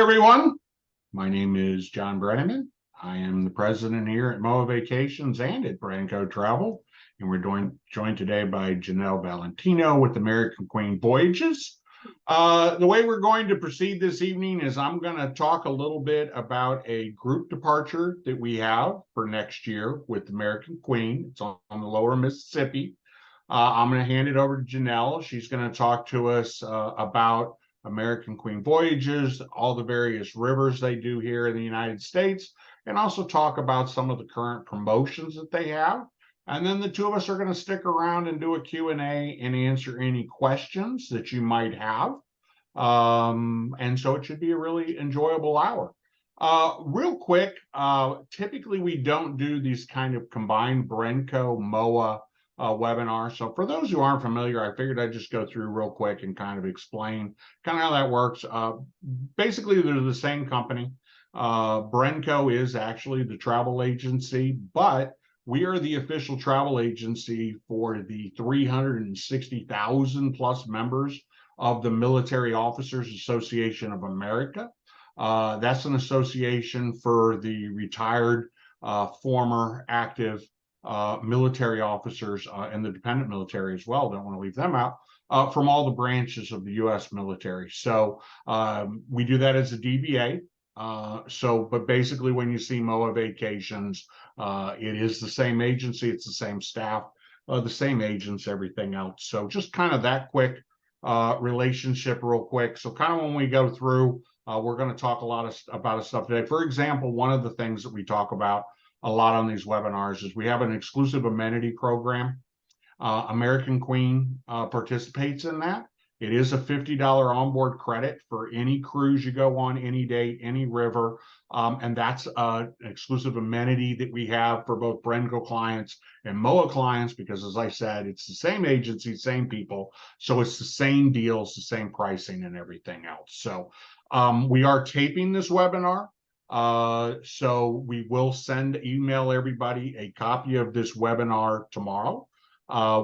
everyone. My name is John Brenneman. I am the president here at MOA Vacations and at Branco Travel. And we're joined today by Janelle Valentino with American Queen Voyages. The way we're going to proceed this evening is I'm going to talk a little bit about a group departure that we have for next year with American Queen. It's on the lower Mississippi. I'm going to hand it over to Janelle. She's going to talk to us about American Queen Voyages, all the various rivers they do here in the United States, and also talk about some of the current promotions that they have. And then the two of us are going to stick around and do a Q&A and answer any questions that you might have. And so it should be a really enjoyable hour. Real quick, typically we don't do these kind of combined Brenco MOA webinar. So for those who aren't familiar, I figured I'd just go through real quick and kind of explain kind of how that works. Basically, they're the same company. Brenco is actually the travel agency, but we are the official travel agency for the 360,000 plus members of the Military Officers Association of America. That's an association for the retired, former active military officers and the dependent military as well, don't want to leave them out, from all the branches of the U.S. military. So we do that as a DBA. But basically when you see MOA Vacations, it is the same agency, it's the same staff, the same agents, everything else. So just kind of that quick relationship real quick. So kind of when we go through, we're going to talk a lot about stuff today. For example, one of the things that we talk about a lot on these webinars is we have an exclusive amenity program. American Queen participates in that. It is a $50 onboard credit for any cruise you go on, any date, any river. And that's an exclusive amenity that we have for both Brenco clients and MOA clients, because as I said, it's the same agency, same people. So it's the same deals, the same pricing and everything else. So we are taping this webinar. So we will email everybody a copy of this webinar tomorrow.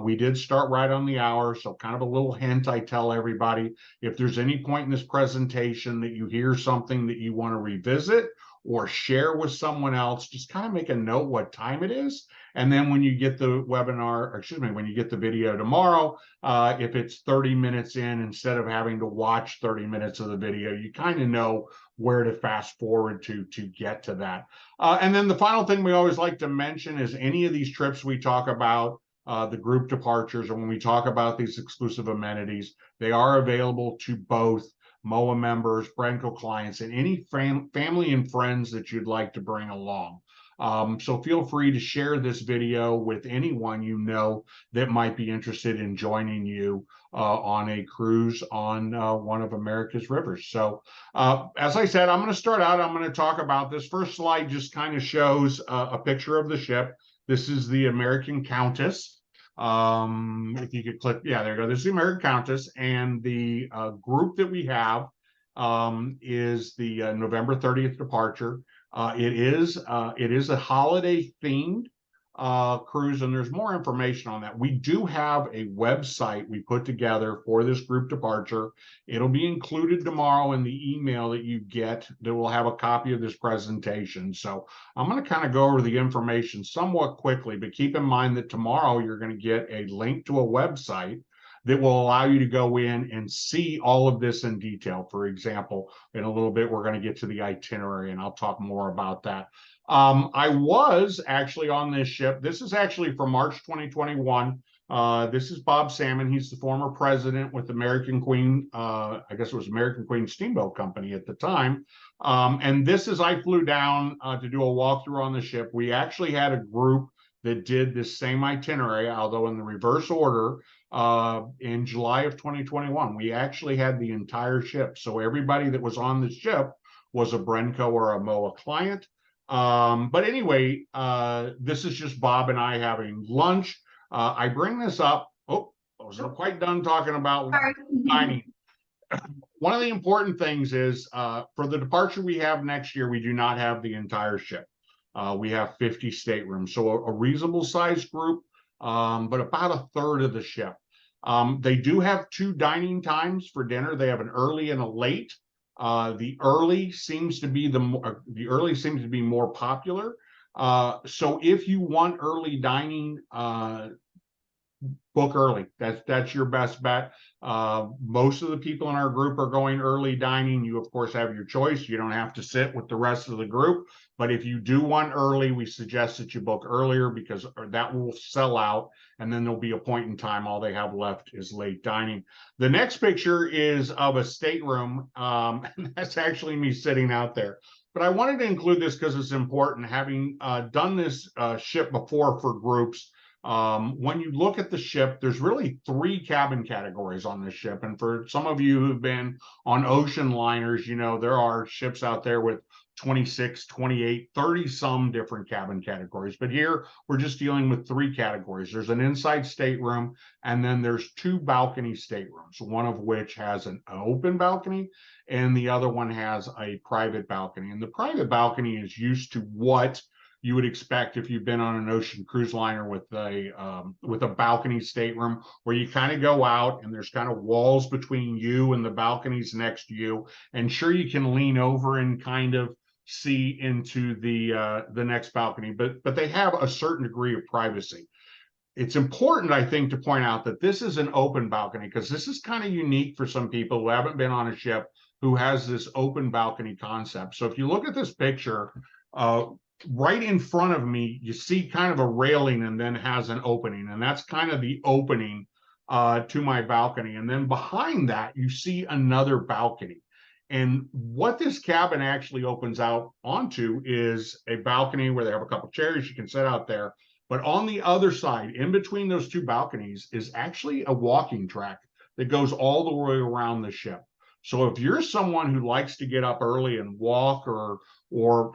We did start right on the hour, so kind of a little hint I tell everybody, if there's any point in this presentation that you hear something that you want to revisit or share with someone else, just kind of make a note what time it is. And then when you get the webinar, or excuse me, when you get the video tomorrow, if it's 30 minutes in, instead of having to watch 30 minutes of the video, you kind of know where to fast forward to get to that. And then the final thing we always like to mention is any of these trips we talk about, the group departures, or when we talk about these exclusive amenities, they are available to both MOA members, Brenco clients, and any family and friends that you'd like to bring along. So feel free to share this video with anyone you know that might be interested in joining you on a cruise on one of America's rivers. So as I said, I'm going to start out. I'm going to talk about this. First slide just kind of shows a picture of the ship. This is the American Countess. If you could click, yeah, there you go. This is the American Countess, and the group that we have is the November 30th departure. It is a holiday themed cruise, and there's more information on that. We do have a website we put together for this group departure. It'll be included tomorrow in the email that you get that will have a copy of this presentation. So I'm going to kind of go over the information somewhat quickly, but keep in mind that tomorrow you're going to get a link to a website that will allow you to go in and see all of this in detail. For example, in a little bit, we're going to get to the itinerary, and I'll talk more about that. I was actually on this ship. This is actually from March 2021. This is Bob Salmon. He's the former president with American Queen. I guess it was American Queen Steamboat Company at the time. And this is, I flew down to do a walkthrough on the ship. We actually had a group that did this same itinerary, although in the reverse order, in July of 2021. We actually had the entire ship. So everybody that was on the ship was a Brenco or a MOA client. But anyway, this is just Bob and I having lunch. I bring this up. Oh, I wasn't quite done talking about dining. One of the important things is for the departure we have next year, we do not have the entire ship. We have 50 staterooms, so a reasonable sized group, but about a third of the ship. They do have two dining times for dinner. They have an early and a late. The early seems to be more popular. So if you want early dining, book early. That's your best bet. Most of the people in our group are going early dining. You, of course, have your choice. You don't have to sit with the rest of the group. But if you do want early, we suggest that you book earlier because that will sell out. And then there'll be a point in time. All they have left is late dining. The next picture is of a stateroom. And that's actually me sitting out there. But I wanted to include this because it's important. Having done this ship before for groups, when you look at the ship, there's really 3 cabin categories on this ship. And for some of you who've been on ocean liners, you know, there are ships out there with 26, 28, 30 some different cabin categories. But here we're just dealing with 3 categories. There's an inside stateroom, and then there's 2 balcony staterooms, one of which has an open balcony and the other one has a private balcony. And the private balcony is used to what you would expect if you've been on an ocean cruise liner with a balcony stateroom, where you kind of go out and there's kind of walls between you and the balconies next to you, and sure, you can lean over and kind of see into the next balcony, but they have a certain degree of privacy. It's important, I think, to point out that this is an open balcony because this is kind of unique for some people who haven't been on a ship who has this open balcony concept. So if you look at this picture, right in front of me, you see kind of a railing and then has an opening, and that's kind of the opening to my balcony. And then behind that, you see another balcony. And what this cabin actually opens out onto is a balcony where they have a couple chairs you can sit out there. But on the other side, in between those 2 balconies, is actually a walking track that goes all the way around the ship. So if you're someone who likes to get up early and walk, or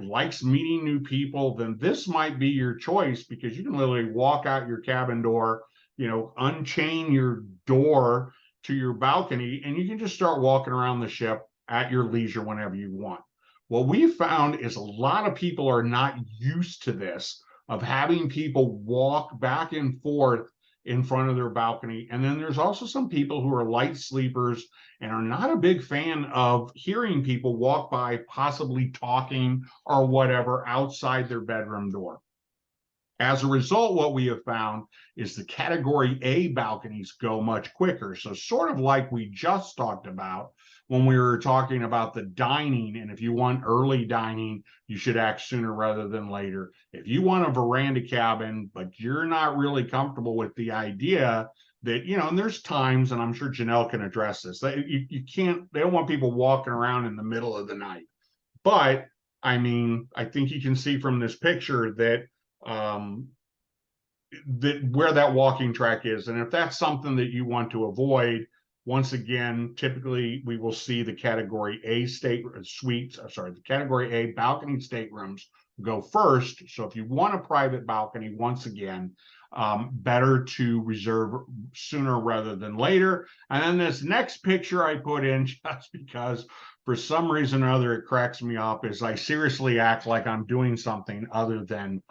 likes meeting new people, then this might be your choice, because you can literally walk out your cabin door, you know, unchain your door to your balcony, and you can just start walking around the ship at your leisure whenever you want. What we found is a lot of people are not used to this, of having people walk back and forth in front of their balcony. And then there's also some people who are light sleepers and are not a big fan of hearing people walk by, possibly talking or whatever, outside their bedroom door. As a result, what we have found is the category A balconies go much quicker. So sort of like we just talked about when we were talking about the dining, and if you want early dining, you should act sooner rather than later. If you want a veranda cabin, but you're not really comfortable with the idea that, you know, and there's times, and I'm sure Janelle can address this, that you can't, they don't want people walking around in the middle of the night. But I mean, I think you can see from this picture that where that walking track is. And if that's something that you want to avoid, once again, typically we will see the category A the category A balcony staterooms go first. So if you want a private balcony, once again, better to reserve sooner rather than later. And then this next picture I put in just because for some reason or other it cracks me up, is I seriously act like I'm doing something other than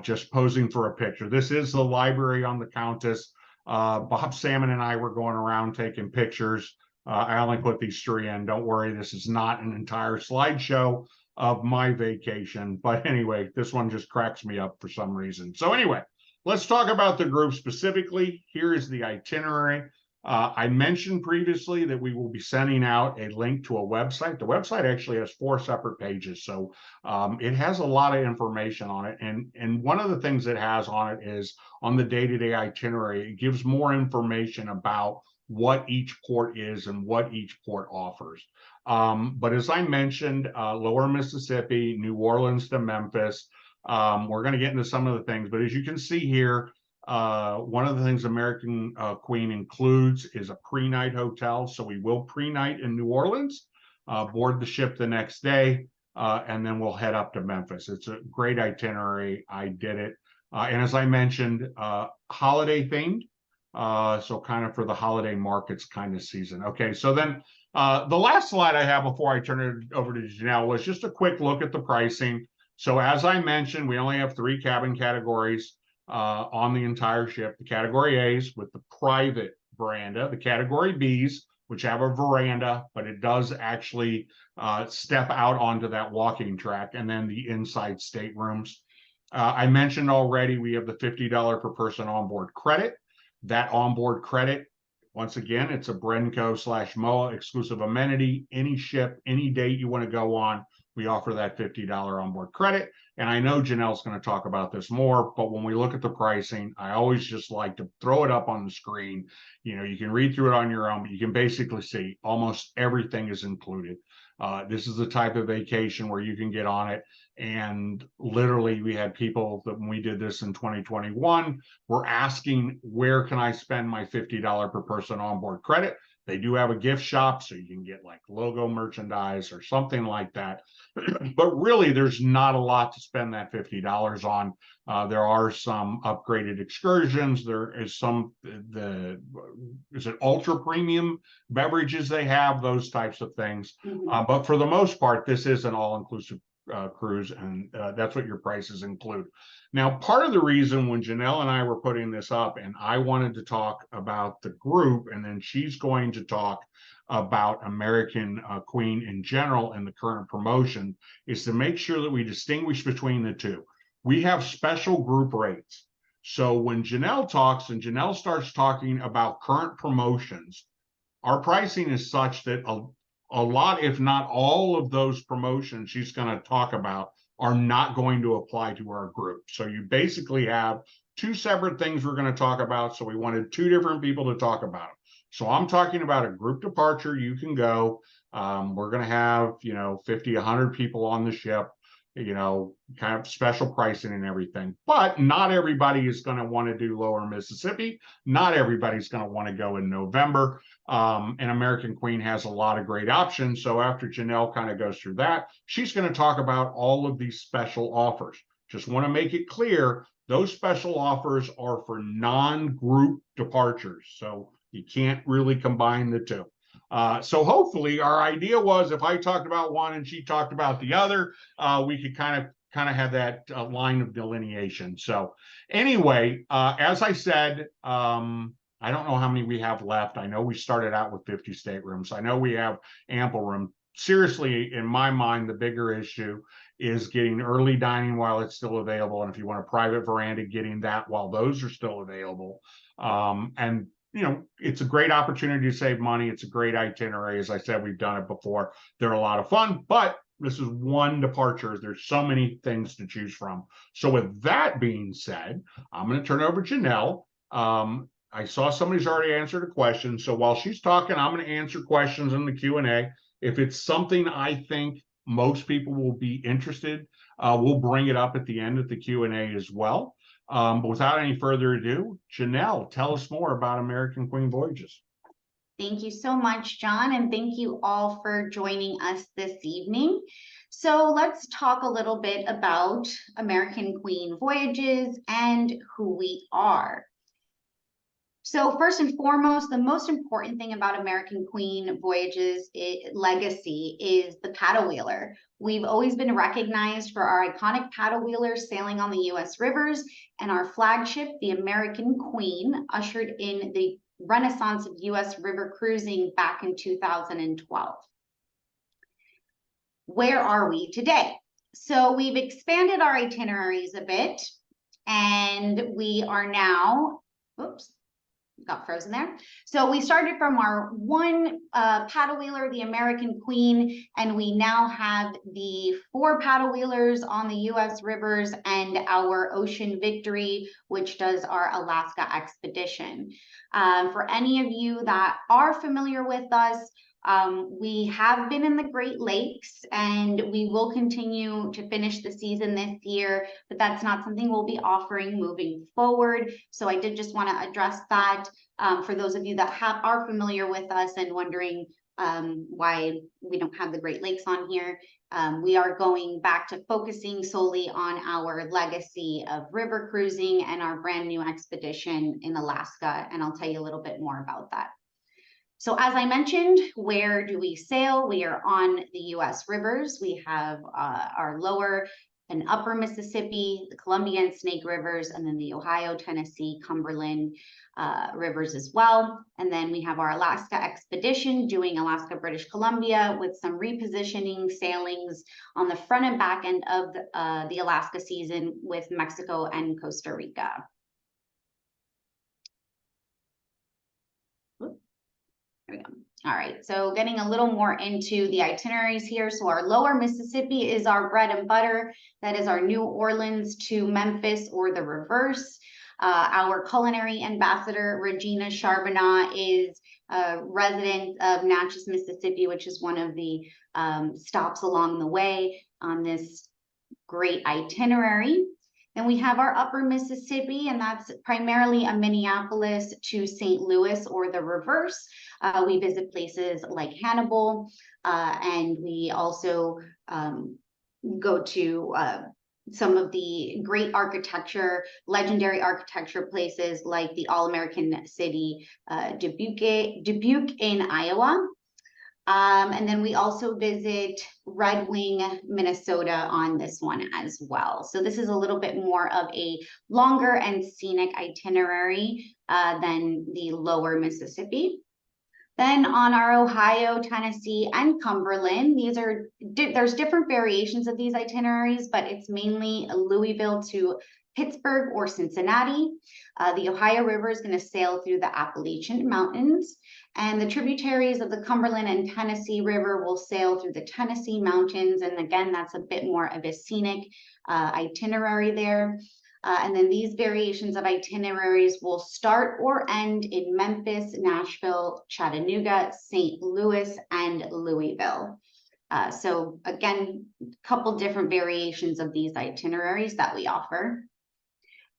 just posing for a picture. This is the library on the Countess. Bob Salmon and I were going around taking pictures. I only put these 3 in. Don't worry, this is not an entire slideshow of my vacation. But anyway, this one just cracks me up for some reason. So anyway, let's talk about the group specifically. Here is the itinerary. I mentioned previously that we will be sending out a link to a website. The website actually has 4 separate pages, so it has a lot of information on it. And one of the things it has on it is on the day-to-day itinerary, it gives more information about what each port is and what each port offers. But as I mentioned, Lower Mississippi, New Orleans to Memphis. We're going to get into some of the things, but as you can see here, one of the things American Queen includes is a pre-night hotel. So we will pre-night in New Orleans, board the ship the next day, and then we'll head up to Memphis. It's a great itinerary. I did it. And as I mentioned, holiday themed. So kind of for the holiday markets kind of season. Okay, so then the last slide I have before I turn it over to Janelle was just a quick look at the pricing. So as I mentioned, we only have 3 cabin categories on the entire ship. The category A's with the private veranda, the category B's which have a veranda, but it does actually step out onto that walking track, and then the inside staterooms. I mentioned already we have the $50 per person onboard credit. That onboard credit, once again, it's a Brenco/MOA exclusive amenity. Any ship, any date you want to go on, we offer that $50 onboard credit. And I know Janelle's going to talk about this more, but when we look at the pricing, I always just like to throw it up on the screen. You know, you can read through it on your own, but you can basically see almost everything is included. This is the type of vacation where you can get on it. And literally, we had people that when we did this in 2021 were asking, where can I spend my $50 per person onboard credit? They do have a gift shop, so you can get like logo merchandise or something like that. But really, there's not a lot to spend that $50 on. There are some upgraded excursions. There is is it ultra premium beverages they have, those types of things. But for the most part, this is an all-inclusive cruise, and that's what your prices include. Now, part of the reason when Janelle and I were putting this up, and I wanted to talk about the group, and then she's going to talk about American Queen in general and the current promotion, is to make sure that we distinguish between the two. We have special group rates. So when Janelle talks and Janelle starts talking about current promotions, our pricing is such that a lot, if not all of those promotions she's going to talk about are not going to apply to our group. So you basically have two separate things we're going to talk about. So we wanted two different people to talk about them. So I'm talking about a group departure. You can go. We're going to have, 50, 100 people on the ship, kind of special pricing and everything. But not everybody is going to want to do Lower Mississippi. Not everybody's going to want to go in November. And American Queen has a lot of great options. So after Janelle kind of goes through that, she's going to talk about all of these special offers. Just want to make it clear, those special offers are for non-group departures. So you can't really combine the two. So hopefully our idea was if I talked about one and she talked about the other, we could kind of have that line of delineation. So anyway, as I said, I don't know how many we have left. I know we started out with 50 staterooms. I know we have ample room. Seriously, in my mind, the bigger issue is getting early dining while it's still available. And if you want a private veranda, getting that while those are still available. And it's a great opportunity to save money. It's a great itinerary. As I said, we've done it before. They're a lot of fun, but this is one departure. There's so many things to choose from. So with that being said, I'm going to turn it over to Janelle. I saw somebody's already answered a question. So while she's talking, I'm going to answer questions in the Q&A. If it's something I think most people will be interested, we'll bring it up at the end of the Q&A as well. But without any further ado, Janelle, tell us more about American Queen Voyages. Thank you so much, John, and thank you all for joining us this evening. So let's talk a little bit about American Queen Voyages and who we are. So first and foremost, the most important thing about American Queen Voyages legacy is the paddle wheeler. We've always been recognized for our iconic paddle wheelers sailing on the U.S. rivers, and our flagship, the American Queen, ushered in the renaissance of U.S. river cruising back in 2012. Where are we today? So we've expanded our itineraries a bit, and we are now, got frozen there. So we started from our one paddle wheeler, the American Queen, and we now have the 4 paddle wheelers on the U.S. rivers and our Ocean Victory, which does our Alaska expedition. For any of you that are familiar with us, we have been in the Great Lakes, and we will continue to finish the season this year, but that's not something we'll be offering moving forward. So I did just want to address that for those of you that are familiar with us and wondering why we don't have the Great Lakes on here. We are going back to focusing solely on our legacy of river cruising and our brand new expedition in Alaska, and I'll tell you a little bit more about that. So as I mentioned, where do we sail? We are on the U.S. rivers. We have our lower and Upper Mississippi, the Columbia and Snake Rivers, and then the Ohio, Tennessee, Cumberland rivers as well. And then we have our Alaska expedition doing Alaska, British Columbia with some repositioning sailings on the front and back end of the Alaska season with Mexico and Costa Rica. There we go. All right, so getting a little more into the itineraries here. So our lower Mississippi is our bread and butter. That is our New Orleans to Memphis or the reverse. Our culinary ambassador, Regina Charbonnet, is a resident of Natchez, Mississippi, which is one of the stops along the way on this great itinerary. Then we have our Upper Mississippi, and that's primarily a Minneapolis to St. Louis or the reverse. We visit places like Hannibal, and we also go to some of the great architecture, legendary architecture places like the All-American city, Dubuque in Iowa. And then we also visit Red Wing, Minnesota on this one as well. So this is a little bit more of a longer and scenic itinerary than the lower Mississippi. Then on our Ohio, Tennessee, and Cumberland, there's different variations of these itineraries, but it's mainly Louisville to Pittsburgh or Cincinnati. The Ohio River is going to sail through the Appalachian Mountains, and the tributaries of the Cumberland and Tennessee River will sail through the Tennessee Mountains. And again, that's a bit more of a scenic itinerary there. And then these variations of itineraries will start or end in Memphis, Nashville, Chattanooga, St. Louis, and Louisville. So again, a couple different variations of these itineraries that we offer.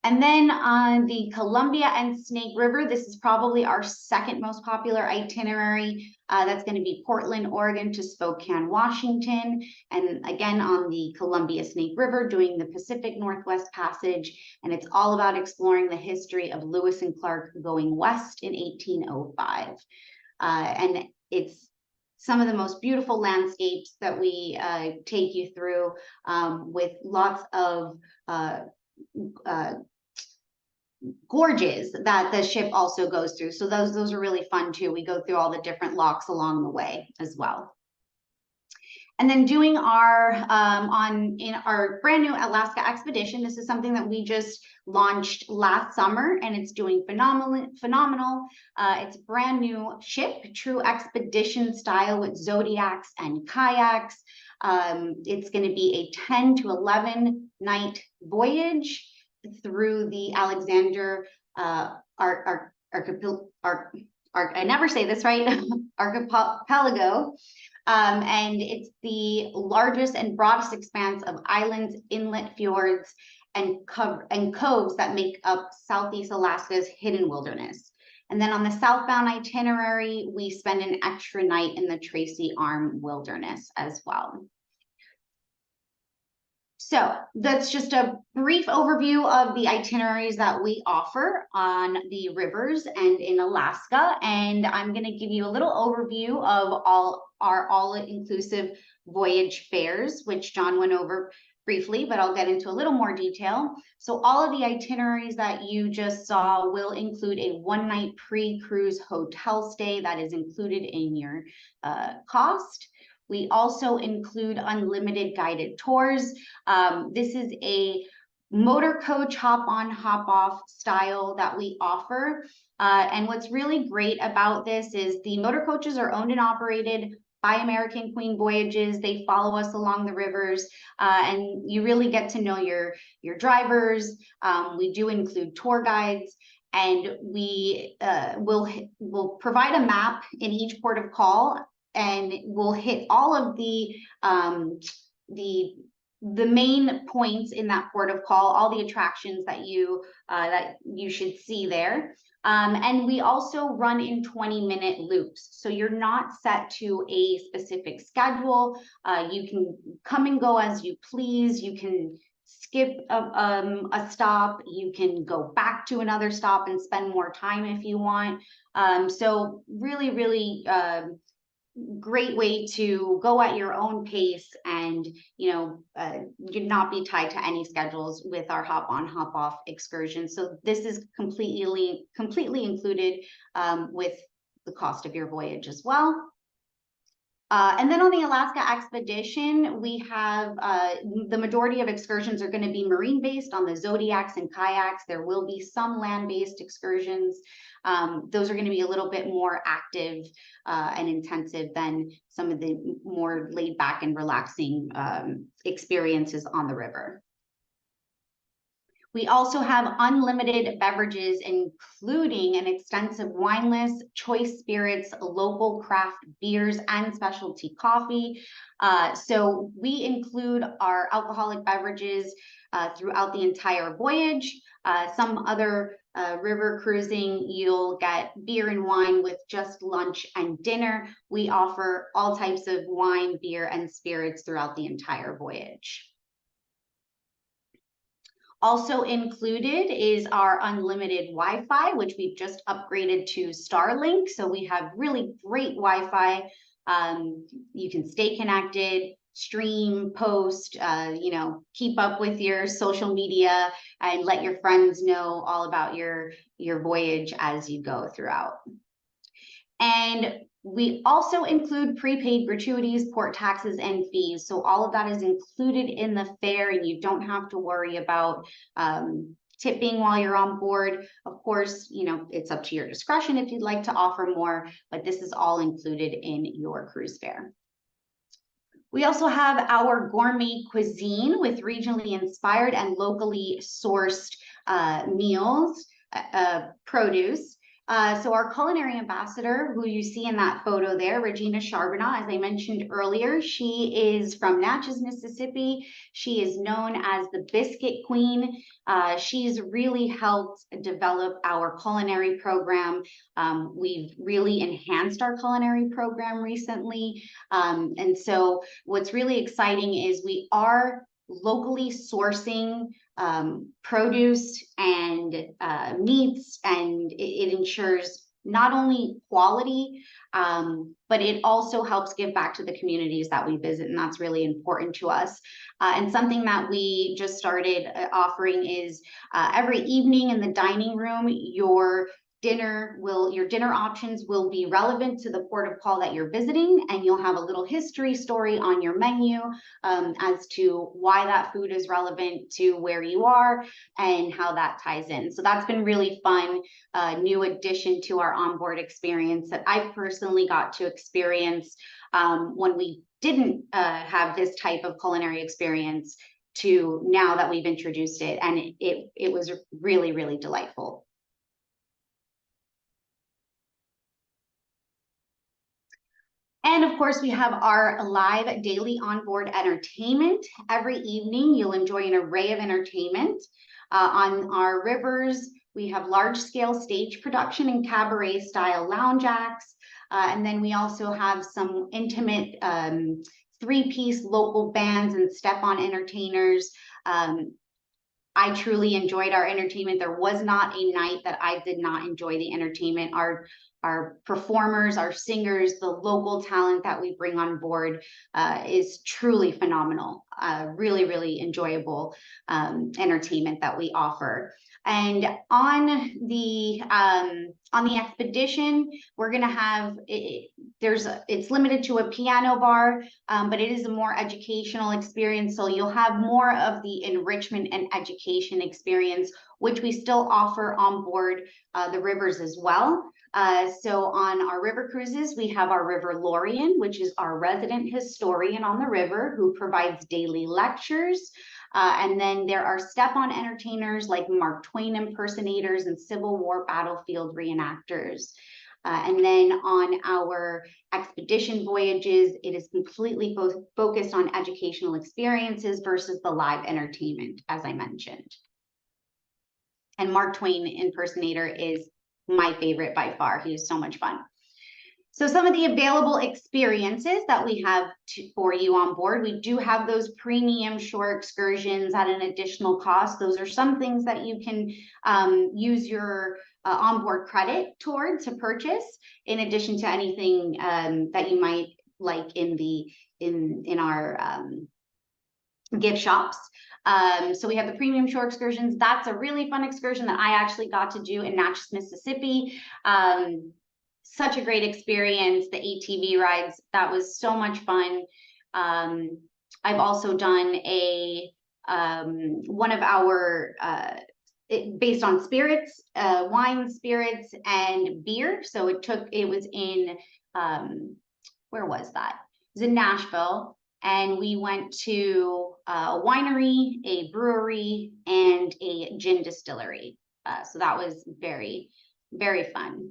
And then on the Columbia and Snake River, this is probably our second most popular itinerary. That's going to be Portland, Oregon to Spokane, Washington. And again, on the Columbia Snake River, doing the Pacific Northwest Passage. And it's all about exploring the history of Lewis and Clark going west in 1805. And it's some of the most beautiful landscapes that we take you through with lots of gorges that the ship also goes through. So those are really fun too. We go through all the different locks along the way as well. And then doing our in our brand new Alaska expedition, this is something that we just launched last summer, and it's doing phenomenal. It's a brand new ship, true expedition style with zodiacs and kayaks. It's going to be a 10 to 11 night voyage through the Alexander archipelago. I never say this right, archipelago. And it's the largest and broadest expanse of islands, inlet, fjords, and coves that make up Southeast Alaska's hidden wilderness. And then on the southbound itinerary, we spend an extra night in the Tracy Arm Wilderness as well. So that's just a brief overview of the itineraries that we offer on the rivers and in Alaska. And I'm going to give you a little overview of all our all-inclusive voyage fares, which John went over briefly, but I'll get into a little more detail. So all of the itineraries that you just saw will include a one-night pre-cruise hotel stay that is included in your cost. We also include unlimited guided tours. This is a motor coach hop-on, hop-off style that we offer. And what's really great about this is the motor coaches are owned and operated by American Queen Voyages. They follow us along the rivers, and you really get to know your drivers. We do include tour guides, and we will provide a map in each port of call, and we'll hit all of the main points in that port of call, all the attractions that you should see there. And we also run in 20-minute loops. So you're not set to a specific schedule. You can come and go as you please. You can skip a stop. You can go back to another stop and spend more time if you want. So really, really great way to go at your own pace and, you not be tied to any schedules with our hop on, hop off excursions. So this is completely included with the cost of your voyage as well. And then on the Alaska expedition, we have the majority of excursions are going to be marine based on the Zodiacs and kayaks. There will be some land based excursions. Those are going to be a little bit more active and intensive than some of the more laid back and relaxing experiences on the river. We also have unlimited beverages, including an extensive wine list, choice spirits, local craft beers, and specialty coffee. So we include our alcoholic beverages throughout the entire voyage. Some other river cruising, you'll get beer and wine with just lunch and dinner. We offer all types of wine, beer, and spirits throughout the entire voyage. Also included is our unlimited Wi-Fi, which we've just upgraded to Starlink. So we have really great Wi-Fi. You can stay connected, stream, post, keep up with your social media and let your friends know all about your voyage as you go throughout. And we also include prepaid gratuities, port taxes, and fees. So all of that is included in the fare, and you don't have to worry about tipping while you're on board. Of course, it's up to your discretion if you'd like to offer more, but this is all included in your cruise fare. We also have our gourmet cuisine with regionally inspired and locally sourced meals, produce. So our culinary ambassador, who you see in that photo there, Regina Charbonneau, as I mentioned earlier, she is from Natchez, Mississippi. She is known as the Biscuit Queen. She's really helped develop our culinary program. We've really enhanced our culinary program recently. And so what's really exciting is we are locally sourcing produce and meats, and it ensures not only quality, but it also helps give back to the communities that we visit, and that's really important to us. And something that we just started offering is every evening in the dining room, your dinner options will be relevant to the port of call that you're visiting, and you'll have a little history story on your menu as to why that food is relevant to where you are and how that ties in. So that's been really fun, new addition to our onboard experience that I personally got to experience when we didn't have this type of culinary experience to now that we've introduced it, and it was really, really delightful. And of course, we have our live daily onboard entertainment. Every evening, you'll enjoy an array of entertainment. On our rivers, we have large-scale stage production and cabaret-style lounge acts. And then we also have some intimate three-piece local bands and step-on entertainers. I truly enjoyed our entertainment. There was not a night that I did not enjoy the entertainment. Our performers, our singers, the local talent that we bring on board is truly phenomenal. Really, really enjoyable entertainment that we offer. And on the expedition, we're going to have it's limited to a piano bar, but it is a more educational experience. So you'll have more of the enrichment and education experience, which we still offer on board the rivers as well. So on our river cruises, we have our River Lorian, which is our resident historian on the river who provides daily lectures. And then there are step-on entertainers like Mark Twain impersonators and Civil War battlefield reenactors. And then on our expedition voyages, it is completely focused on educational experiences versus the live entertainment, as I mentioned. And Mark Twain impersonator is my favorite by far. He is so much fun. So some of the available experiences that we have for you on board, we do have those premium shore excursions at an additional cost. Those are some things that you can use your onboard credit toward to purchase, in addition to anything that you might like in our gift shops. So we have the premium shore excursions. That's a really fun excursion that I actually got to do in Natchez, Mississippi. Such a great experience. The ATV rides, that was so much fun. I've also done a one of our based on spirits, wine, spirits, and beer. So it was in where was that? It was in Nashville. And we went to a winery, a brewery, and a gin distillery. So that was very, very fun.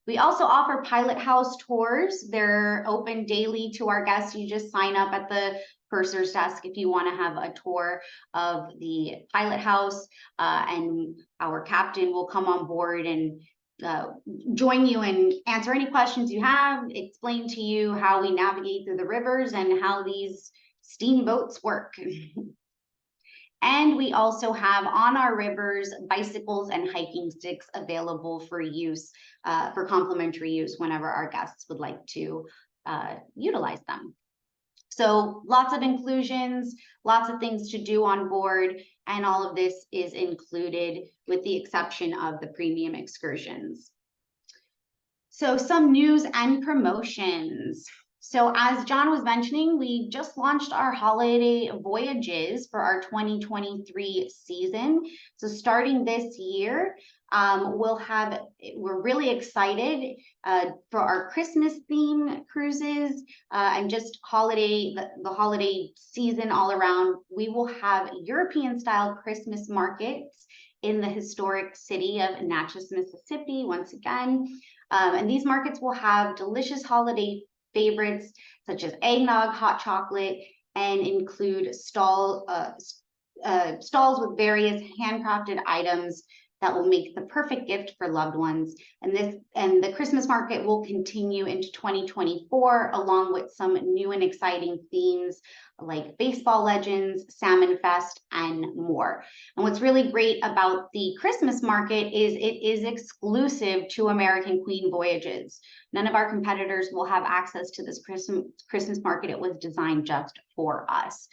We also offer pilot house tours. They're open daily to our guests. You just sign up at the purser's desk if you want to have a tour of the pilot house, and our captain will come on board and join you and answer any questions you have, explain to you how we navigate through the rivers and how these steamboats work. And we also have on our rivers bicycles and hiking sticks available for use, for complimentary use whenever our guests would like to utilize them. So lots of inclusions, lots of things to do on board, and all of this is included with the exception of the premium excursions. So some news and promotions. So as John was mentioning, we just launched our holiday voyages for our 2023 season. So starting this year, we're really excited for our Christmas theme cruises and just the holiday season all around. We will have European style Christmas markets in the historic city of Natchez, Mississippi, once again. And these markets will have delicious holiday favorites such as eggnog, hot chocolate, and include stalls with various handcrafted items that will make the perfect gift for loved ones. And the Christmas market will continue into 2024, along with some new and exciting themes like baseball legends, Salmon Fest, and more. And what's really great about the Christmas market is it is exclusive to American Queen Voyages. None of our competitors will have access to this Christmas market. It was designed just for us.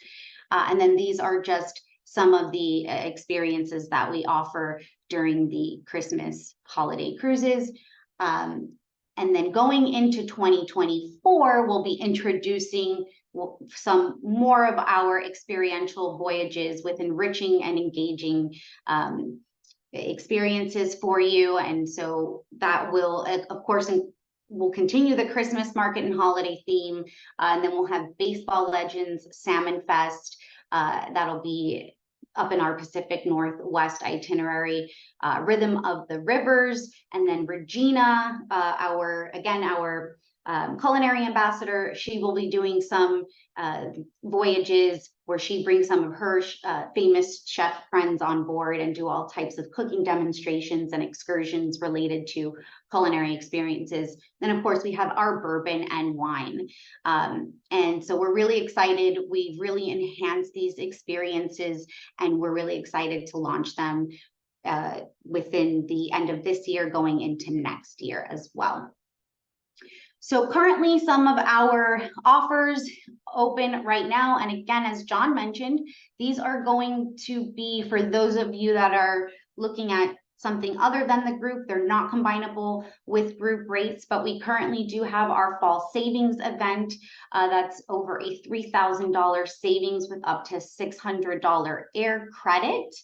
And then these are just some of the experiences that we offer during the Christmas holiday cruises. And then going into 2024, we'll be introducing some more of our experiential voyages with enriching and engaging experiences for you. And so that will, of course, we'll continue the Christmas market and holiday theme. And then we'll have baseball legends, Salmon Fest. That'll be up in our Pacific Northwest itinerary, Rhythm of the Rivers, and then Regina, our culinary ambassador. She will be doing some voyages where she brings some of her famous chef friends on board and do all types of cooking demonstrations and excursions related to culinary experiences. Then, of course, we have our bourbon and wine. And so we're really excited. We've really enhanced these experiences, and we're really excited to launch them within the end of this year, going into next year as well. So currently some of our offers open right now. And again, as John mentioned, these are going to be for those of you that are looking at something other than the group. They're not combinable with group rates, but we currently do have our fall savings event. That's over a $3,000 savings with up to $600 air credit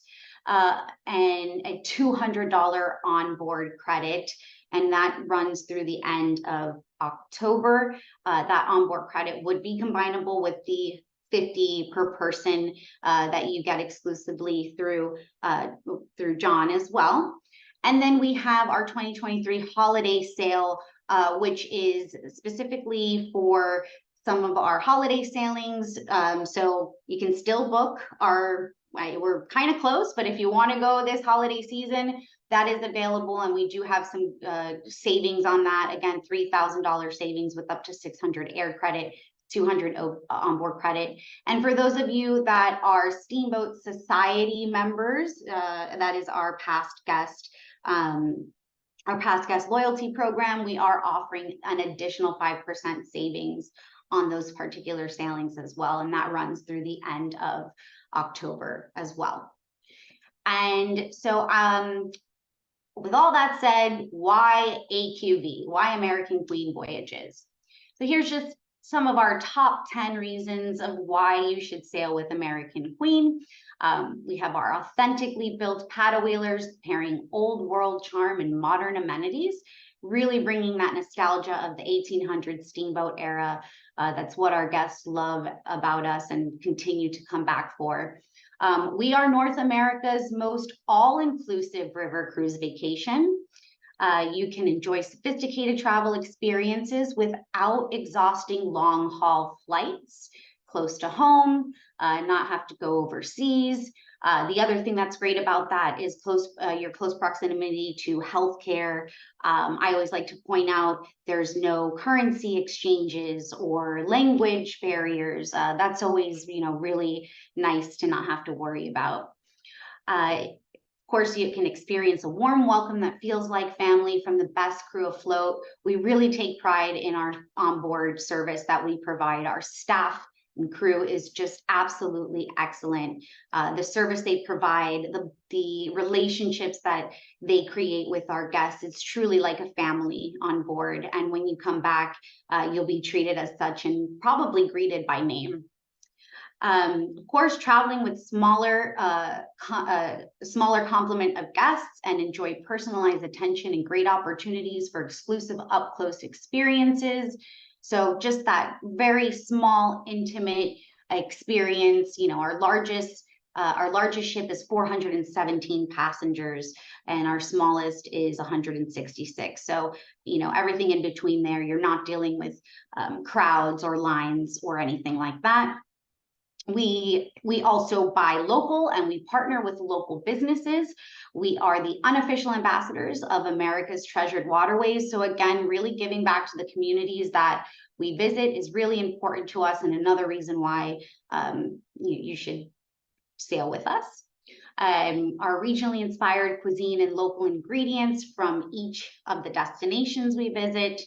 and a $200 onboard credit. And that runs through the end of October. That onboard credit would be combinable with the $50 per person that you get exclusively through John as well. And then we have our 2023 holiday sale, which is specifically for some of our holiday sailings. So you can still book we're kind of close, but if you want to go this holiday season, that is available, and we do have some savings on that. Again, $3,000 savings with up to 600 air credit, 200 onboard credit. And for those of you that are Steamboat Society members, that is our past guest loyalty program, we are offering an additional 5% savings on those particular sailings as well. And that runs through the end of October as well. And so with all that said, why AQV? Why American Queen Voyages? So here's just some of our top 10 reasons of why you should sail with American Queen. We have our authentically built paddle wheelers, pairing old world charm and modern amenities, really bringing that nostalgia of the 1800s steamboat era. That's what our guests love about us and continue to come back for. We are North America's most all-inclusive river cruise vacation. You can enjoy sophisticated travel experiences without exhausting long-haul flights, close to home, not have to go overseas. The other thing that's great about that is your close proximity to healthcare. I always like to point out there's no currency exchanges or language barriers. That's always, really nice to not have to worry about. Of course, you can experience a warm welcome that feels like family from the best crew afloat. We really take pride in our onboard service that we provide. Our staff and crew is just absolutely excellent. The service they provide, the relationships that they create with our guests, it's truly like a family on board. And when you come back, you'll be treated as such and probably greeted by name. Of course, traveling with smaller complement of guests and enjoy personalized attention and great opportunities for exclusive up-close experiences. So just that very small, intimate experience. Our largest ship is 417 passengers, and our smallest is 166. So, everything in between there, you're not dealing with crowds or lines or anything like that. We also buy local and we partner with local businesses. We are the unofficial ambassadors of America's treasured waterways. So again, really giving back to the communities that we visit is really important to us, and another reason why you should sail with us. Our regionally inspired cuisine and local ingredients from each of the destinations we visit.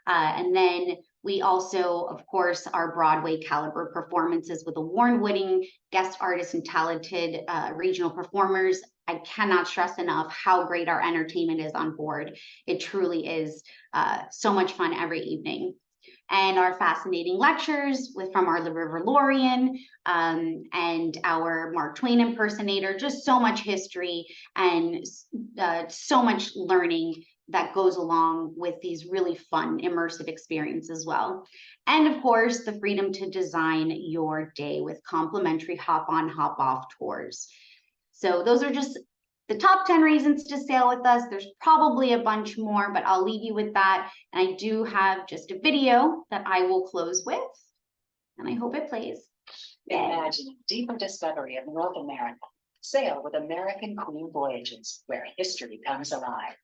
And then we also, of course, our Broadway caliber performances with award-winning guest artists and talented regional performers. I cannot stress enough how great our entertainment is on board. It truly is so much fun every evening. And our fascinating lectures from our The River Lorian and our Mark Twain impersonator, just so much history and so much learning that goes along with these really fun, immersive experiences as well. And of course, the freedom to design your day with complimentary hop-on, hop-off tours. So those are just the top 10 reasons to sail with us. There's probably a bunch more, but I'll leave you with that. And I do have just a video that I will close with, and I hope it plays. Imagine a deeper discovery of North America. Sail with American Queen Voyages, where history comes alive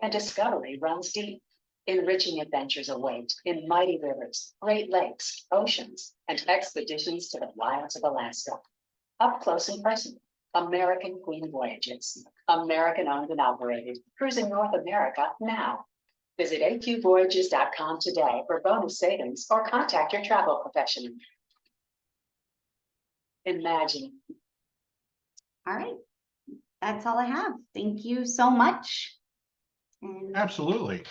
and discovery runs deep. Enriching adventures await in mighty rivers, great lakes, oceans, and expeditions to the wilds of Alaska. Up close and personal, American Queen Voyages, American owned and operated, cruising North America now. Visit aqvoyages.com today for bonus savings or contact your travel professional. Imagine. All right, that's all I have. Thank you so much. Absolutely.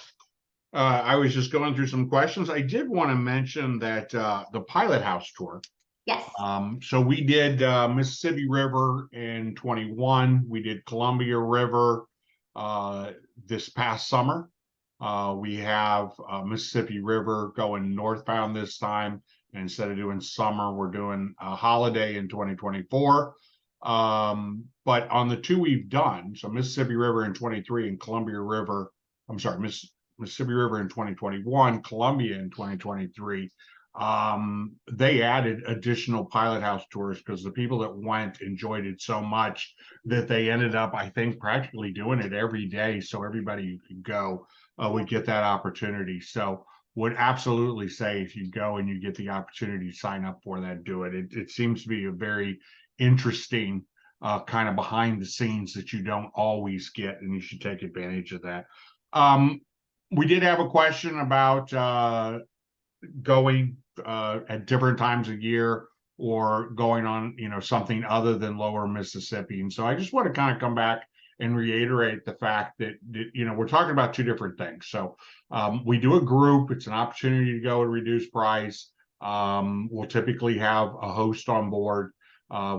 I was just going through some questions. I did want to mention that the Pilot House tour. Yes. So we did Mississippi River in 21. We did Columbia River this past summer. We have Mississippi River going northbound this time. And instead of doing summer, we're doing a holiday in 2024. But on the two we've done, so Mississippi River in 23 and Columbia River, Mississippi River in 2021, Columbia in 2023, they added additional pilot house tours because the people that went enjoyed it so much that they ended up, I think, practically doing it every day. So everybody who could go would get that opportunity. So would absolutely say if you go and you get the opportunity to sign up for that, do it. It seems to be a very interesting kind of behind the scenes that you don't always get, and you should take advantage of that. We did have a question about going at different times of year or going on, something other than lower Mississippi. And so I just want to kind of come back and reiterate the fact that, we're talking about two different things. So we do a group, it's an opportunity to go at a reduced price. We'll typically have a host on board,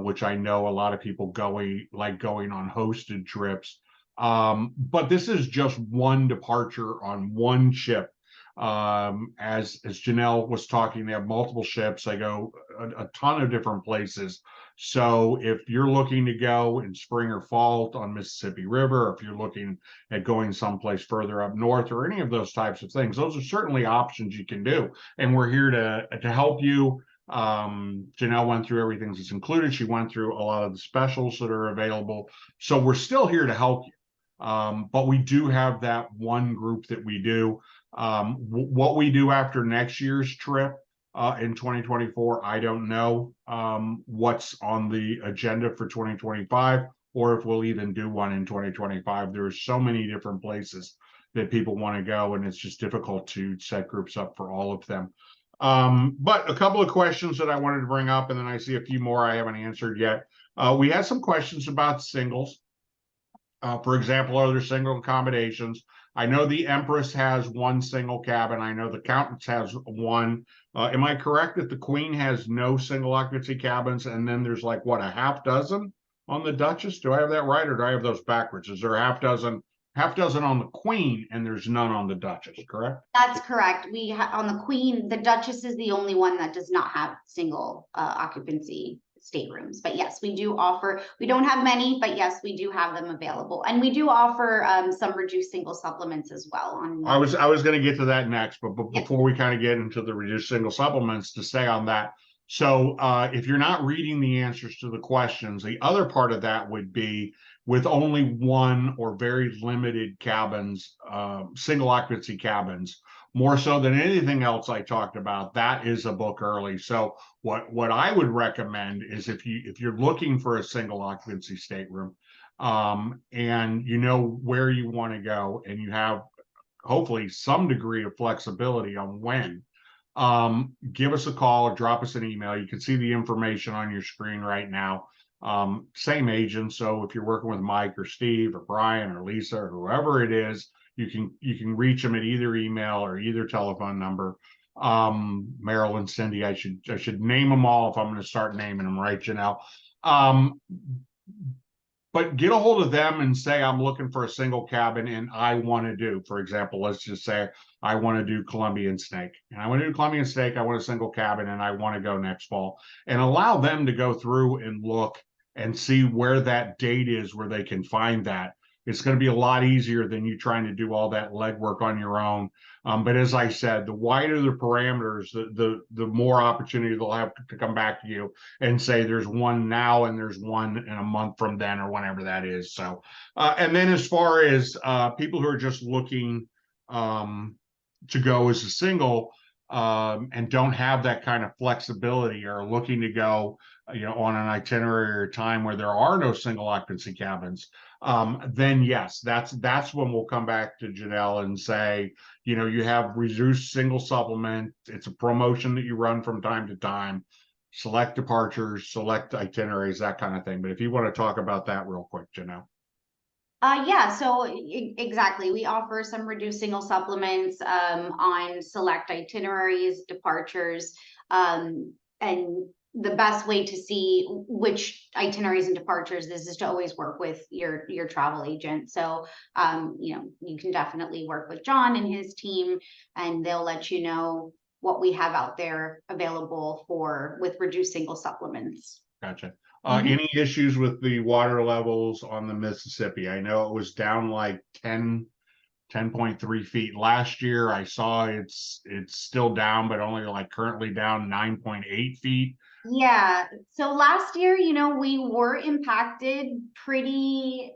which I know a lot of people going on hosted trips. But this is just one departure on one ship. As Janelle was talking, they have multiple ships. They go a ton of different places. So if you're looking to go in spring or fall on Mississippi River, if you're looking at going someplace further up north or any of those types of things, those are certainly options you can do. And we're here to help you. Janelle went through everything that's included. She went through a lot of the specials that are available. So we're still here to help you. But we do have that one group that we do. What we do after next year's trip in 2024, I don't know what's on the agenda for 2025, or if we'll even do one in 2025. There's so many different places that people want to go, and it's just difficult to set groups up for all of them. But a couple of questions that I wanted to bring up, and then I see a few more I haven't answered yet. We had some questions about singles. For example, are there single accommodations? I know the Empress has one single cabin. I know the Countess has one. Am I correct that the Queen has no single occupancy cabins? And then there's like, what, a half dozen on the Duchess? Do I have that right, or do I have those backwards? Is there a half dozen on the Queen and there's none on the Duchess, correct? That's correct. On the Queen, the Duchess is the only one that does not have single occupancy staterooms. But yes, we do offer, we don't have many, but yes, we do have them available. And we do offer some reduced single supplements as well. I was going to get to that next, but before we kind of get into the reduced single supplements, to stay on that. So if you're not reading the answers to the questions, the other part of that would be with only one or very limited cabins, single occupancy cabins, more so than anything else I talked about, that is a book early. So what I would recommend is if you're looking for a single occupancy stateroom, and you know where you want to go, and you have hopefully some degree of flexibility on when, give us a call or drop us an email. You can see the information on your screen right now. Same agent. So if you're working with Mike or Steve or Brian or Lisa or whoever it is, you can reach them at either email or either telephone number. Marilyn, Cindy, I should name them all if I'm going to start naming them, right, Janelle? But get a hold of them and say, I'm looking for a single cabin and I want to do, for example, let's just say I want to do Columbian Snake. And I want to do Columbian Snake, I want a single cabin, and I want to go next fall. And allow them to go through and look and see where that date is, where they can find that. It's going to be a lot easier than you trying to do all that legwork on your own. But as I said, the wider the parameters, the more opportunity they'll have to come back to you and say there's one now and there's one in a month from then or whenever that is. So, and then as far as people who are just looking to go as a single and don't have that kind of flexibility, or looking to go, on an itinerary or a time where there are no single occupancy cabins, then yes, that's when we'll come back to Janelle and say, you have reduced single supplement. It's a promotion that you run from time to time. Select departures, select itineraries, that kind of thing. But if you want to talk about that real quick, Janelle. Yeah, so exactly. We offer some reduced single supplements on select itineraries, departures, and the best way to see which itineraries and departures is to always work with your travel agent. So, you can definitely work with John and his team, and they'll let you know what we have out there available with reduced single supplements. Gotcha. Any issues with the water levels on the Mississippi? I know it was down like 10 10.3 feet. Last year I saw it's still down, but only like currently down 9.8 feet. Yeah, so last year, we were impacted pretty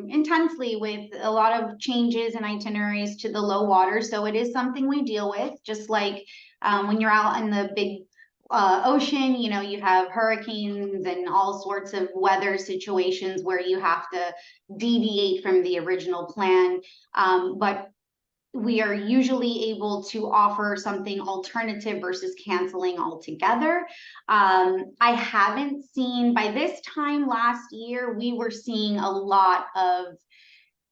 intensely with a lot of changes in itineraries to the low water. So it is something we deal with, just like when you're out in the big ocean, you have hurricanes and all sorts of weather situations where you have to deviate from the original plan. But we are usually able to offer something alternative versus canceling altogether. I haven't seen, by this time last year, we were seeing a lot of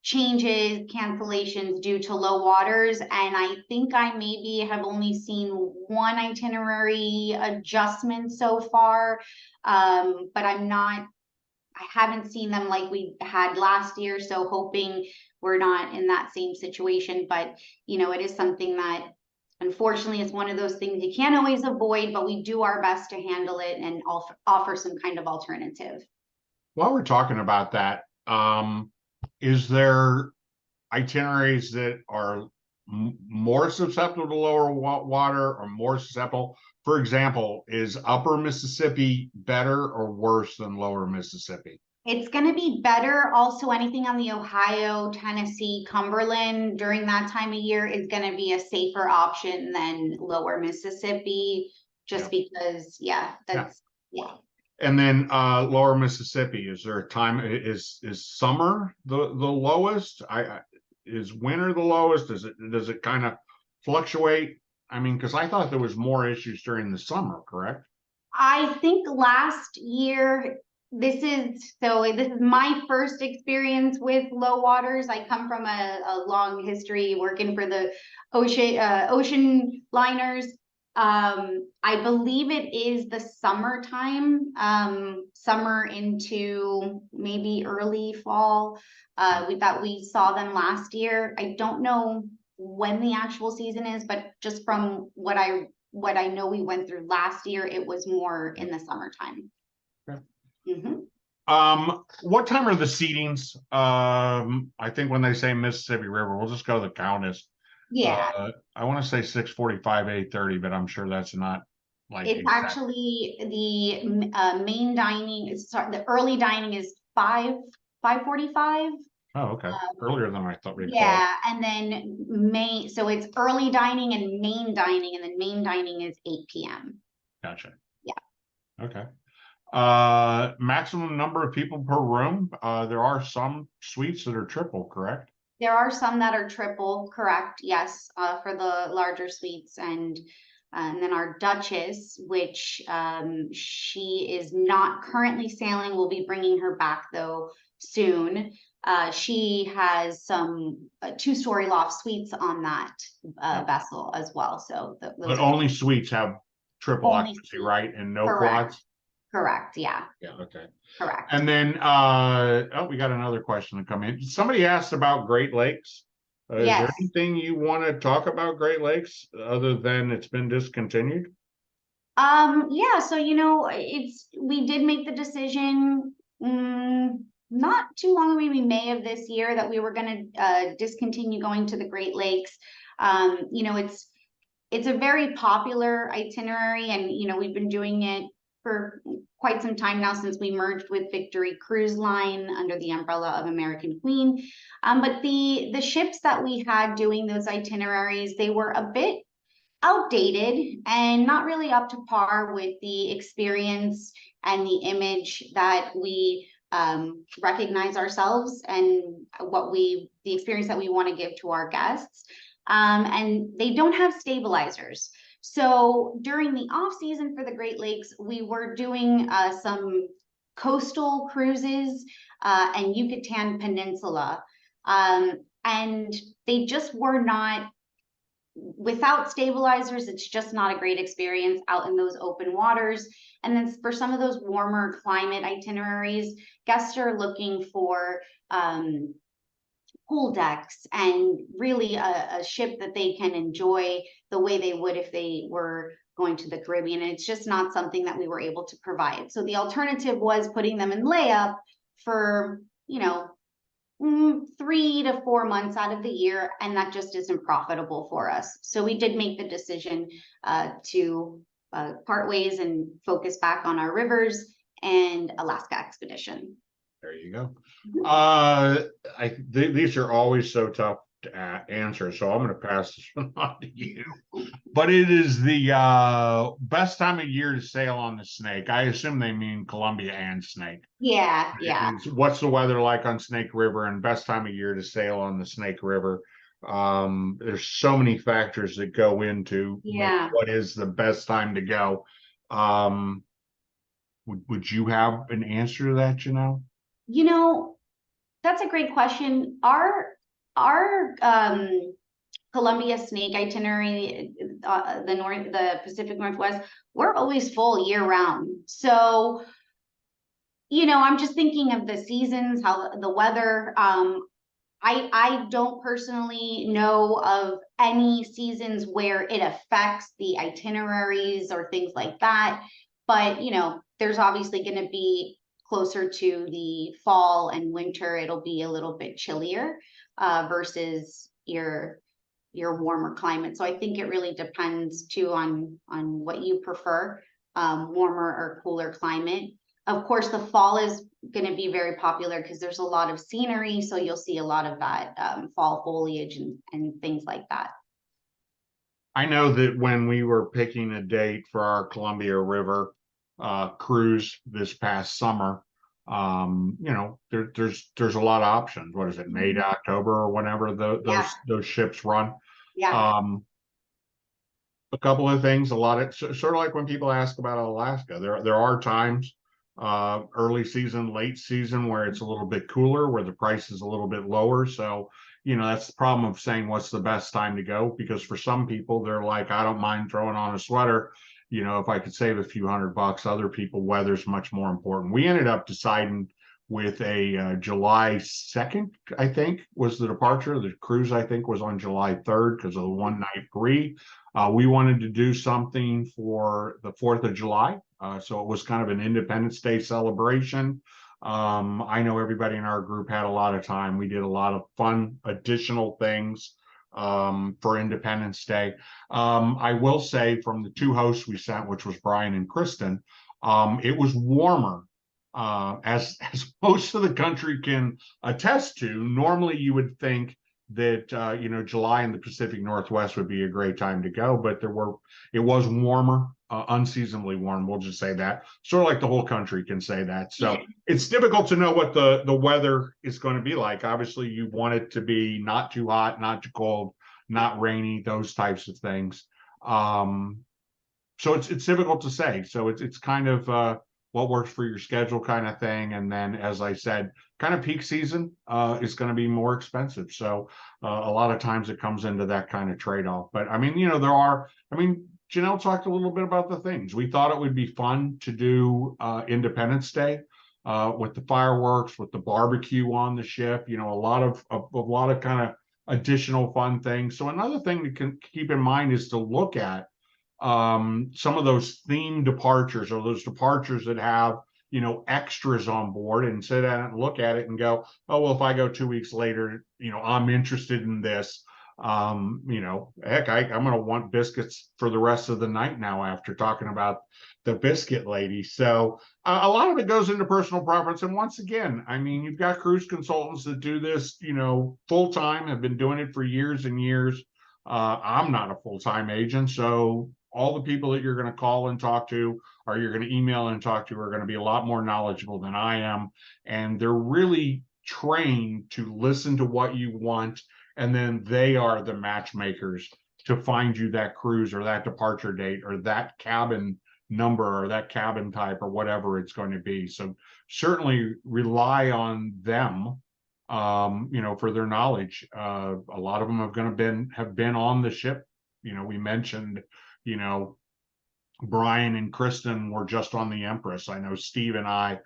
changes, cancellations due to low waters. And I think I maybe have only seen one itinerary adjustment so far. But I haven't seen them like we had last year, so hoping we're not in that same situation. But it is something that unfortunately is one of those things you can't always avoid, but we do our best to handle it and offer some kind of alternative. While we're talking about that, is there itineraries that are more susceptible to lower water or more susceptible? For example, is upper Mississippi better or worse than lower Mississippi? It's going to be better. Also, anything on the Ohio, Tennessee, Cumberland during that time of year is going to be a safer option than lower Mississippi, just because, yeah. And then lower Mississippi, is there a time, is summer the lowest? Is winter the lowest? Does it kind of fluctuate? I mean, because I thought there was more issues during the summer, correct? I think last year, this is my first experience with low waters. I come from a long history working for the ocean liners. I believe it is the summertime, summer into maybe early fall, that we saw them last year. I don't know when the actual season is, but just from what I know we went through last year, it was more in the summertime. Okay. Mm-hmm. What time are the seatings? I think when they say Mississippi River, we'll just go to the Countess. Yeah. I want to say 6:45, 8:30, but I'm sure that's not like It's actually the main dining the early dining is 5:45. Oh, okay. Earlier than I thought. Yeah, and then so it's early dining and main dining, and then main dining is 8 p.m. Gotcha. Yeah. Okay. Maximum number of people per room. There are some suites that are triple, correct? There are some that are triple, correct? Yes, for the larger suites, and then our Duchess, which she is not currently sailing. We'll be bringing her back though soon. She has some 2-story loft suites on that vessel as well. So but only suites have triple only occupancy, right? And no correct. quads? Correct, yeah. Yeah, okay. Correct. And then, we got another question to come in. Somebody asked about Great Lakes. Is there Yes. anything you want to talk about Great Lakes other than it's been discontinued? Yeah, so we did make the decision not too long ago, maybe May of this year, that we were going to discontinue going to the Great Lakes. It's a very popular itinerary, and we've been doing it for quite some time now, since we merged with Victory Cruise Line under the umbrella of American Queen. But the ships that we had doing those itineraries, they were a bit outdated and not really up to par with the experience and the image that we recognize ourselves and the experience that we want to give to our guests. And they don't have stabilizers. So during the off season for the Great Lakes, we were doing some coastal cruises and Yucatan Peninsula. And they just were not, without stabilizers, it's just not a great experience out in those open waters. And then for some of those warmer climate itineraries, guests are looking for pool decks and really a ship that they can enjoy the way they would if they were going to the Caribbean. And it's just not something that we were able to provide. So the alternative was putting them in layup for, 3 to 4 months out of the year, and that just isn't profitable for us. So we did make the decision to part ways and focus back on our rivers and Alaska expedition. There you go. Mhm. These are always so tough to answer, so I'm going to pass this one on to you. But it is the best time of year to sail on the Snake. I assume they mean Columbia and Snake. Yeah. What's the weather like on Snake River, and best time of year to sail on the Snake River? There's so many factors that go into what is the best time to go. Would you have an answer to that, Janelle? You know, that's a great question. Our Columbia Snake itinerary, the Pacific Northwest, we're always full year round. So, I'm just thinking of the seasons, how the weather. I don't personally know of any seasons where it affects the itineraries or things like that. But, there's obviously going to be closer to the fall and winter, it'll be a little bit chillier versus your warmer climate. So I think it really depends too on what you prefer, warmer or cooler climate. Of course, the fall is going to be very popular because there's a lot of scenery, so you'll see a lot of that fall foliage and things like that. I know that when we were picking a date for our Columbia River cruise this past summer, there's a lot of options. What is it, May to October or whenever those ships run? Yeah. A couple of things, sort of like when people ask about Alaska, there are times, early season, late season, where it's a little bit cooler, where the price is a little bit lower. So, that's the problem of saying what's the best time to go, because for some people, they're like, I don't mind throwing on a sweater, if I could save a few $100. Other people, weather's much more important. We ended up deciding with a July 2nd, I think, was the departure. The cruise, I think, was on July 3rd because of the one night free. We wanted to do something for the 4th of July. So it was kind of an Independence Day celebration. I know everybody in our group had a lot of time. We did a lot of fun additional things for Independence Day. I will say, from the 2 hosts we sent, which was Brian and Kristen, it was warmer. As most of the country can attest to. Normally you would think that July in the Pacific Northwest would be a great time to go, but it was warmer, unseasonably warm. We'll just say that. Sort of like the whole country can say that. So it's difficult to know what the weather is going to be like. Obviously, you want it to be not too hot, not too cold, not rainy, those types of things. So it's difficult to say. So it's kind of what works for your schedule kind of thing. And then, as I said, kind of peak season is going to be more expensive. So a lot of times it comes into that kind of trade-off. But I mean, Janelle talked a little bit about the things. We thought it would be fun to do Independence Day with the fireworks, with the barbecue on the ship, a lot of kind of additional fun things. So another thing to keep in mind is to look at some of those theme departures, or those departures that have extras on board, and sit down and look at it and go, oh well, if I go 2 weeks later, I'm interested in this. Heck, I'm going to want biscuits for the rest of the night now after talking about the biscuit lady. So a lot of it goes into personal preference. And once again, I mean, you've got cruise consultants that do this full time, have been doing it for years and years. I'm not a full-time agent, so all the people that you're going to call and talk to, or you're going to email and talk to, are going to be a lot more knowledgeable than I am. And they're really trained to listen to what you want. And then they are the matchmakers to find you that cruise or that departure date or that cabin number or that cabin type or whatever it's going to be. So certainly rely on them, for their knowledge. A lot of them have been on the ship. We mentioned, Brian and Kristen were just on the Empress. I know Steve and I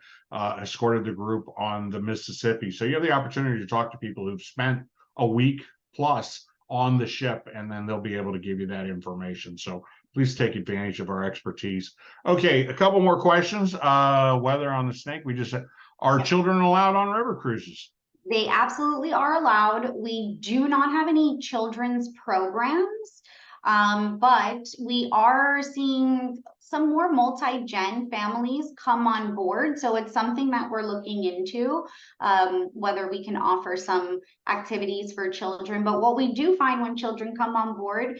escorted the group on the Mississippi. So you have the opportunity to talk to people who've spent a week plus on the ship, and then they'll be able to give you that information. So please take advantage of our expertise. Okay, a couple more questions. Weather on the Snake. We just said, are children allowed on river cruises? They absolutely are allowed. We do not have any children's programs, but we are seeing some more multi-gen families come on board. So it's something that we're looking into, whether we can offer some activities for children. But what we do find when children come on board,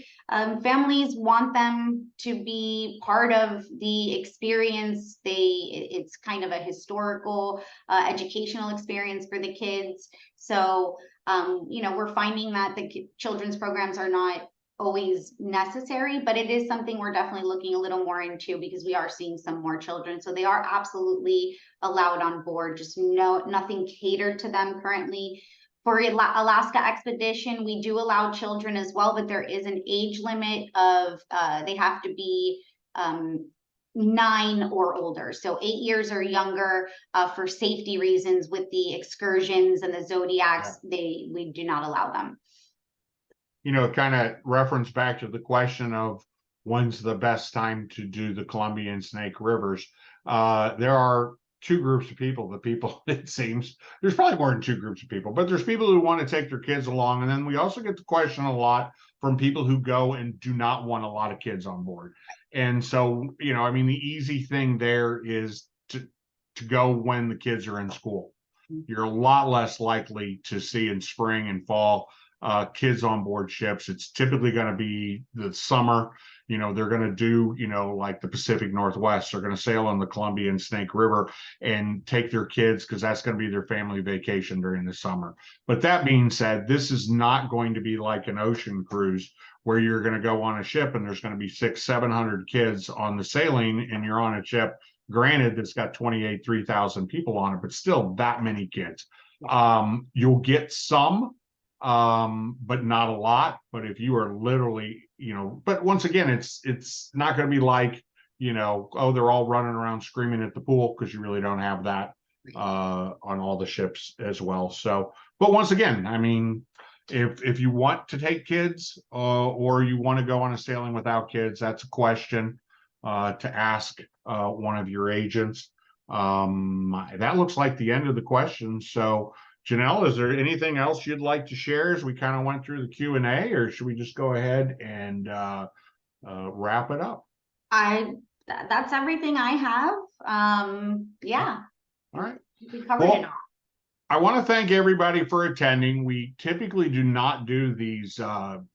families want them to be part of the experience. It's kind of a historical, educational experience for the kids. So, we're finding that the children's programs are not always necessary, but it is something we're definitely looking a little more into because we are seeing some more children. So they are absolutely allowed on board, just nothing catered to them currently. For Alaska Expedition, we do allow children as well, but there is an age limit of they have to be 9 or older, so 8 years or younger, for safety reasons. With the excursions and the zodiacs, we do not allow them. Kind of reference back to the question of when's the best time to do the Columbia and Snake Rivers. There are two groups of people. The people, it seems, there's probably more than two groups of people, but there's people who want to take their kids along. And then we also get the question a lot from people who go and do not want a lot of kids on board. And so, the easy thing there is to go when the kids are in school. You're a lot less likely to see in spring and fall kids on board ships. It's typically going to be the summer. They're going to do, like the Pacific Northwest. They're going to sail on the Columbia and Snake River and take their kids because that's going to be their family vacation during the summer. But that being said, this is not going to be like an ocean cruise where you're going to go on a ship and there's going to be 600-700 kids on the sailing and you're on a ship. Granted, it's got 3,000 people on it, but still that many kids. You'll get some, but not a lot. But if you are literally, but once again, it's not going to be like, oh, they're all running around screaming at the pool, because you really don't have that on all the ships as well. So, but once again, I mean, if you want to take kids or you want to go on a sailing without kids, that's a question to ask one of your agents. That looks like the end of the questions. So, Janelle, is there anything else you'd like to share as we kind of went through the Q&A, or should we just go ahead and wrap it up? That's everything I have. Yeah. All right. We covered it all. I want to thank everybody for attending. We typically do not do these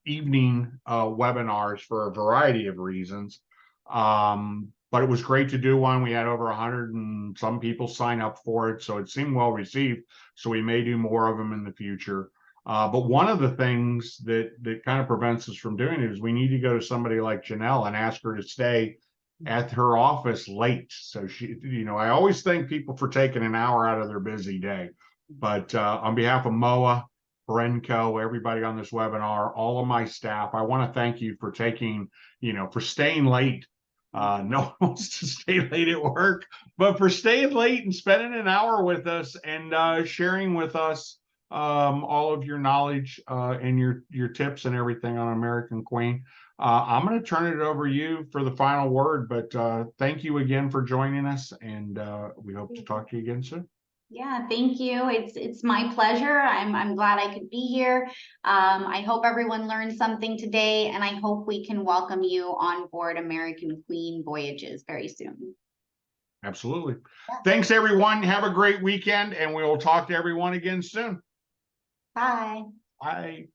evening webinars for a variety of reasons. But it was great to do one. We had over 100 and some people sign up for it, so it seemed well received. So we may do more of them in the future. But one of the things that kind of prevents us from doing it is we need to go to somebody like Janelle and ask her to stay at her office late. So she, I always thank people for taking an hour out of their busy day. But on behalf of MOA, Brenco, everybody on this webinar, all of my staff, I want to thank you for for staying late. No one wants to stay late at work, but for staying late and spending an hour with us and sharing with us all of your knowledge and your tips and everything on American Queen. I'm going to turn it over to you for the final word, but thank you again for joining us, and we hope to talk to you again soon. Yeah, thank you. It's my pleasure. I'm glad I could be here. I hope everyone learned something today, and I hope we can welcome you on board American Queen Voyages very soon. Absolutely. Thanks, everyone. Have a great weekend, and we will talk to everyone again soon. Bye. Bye.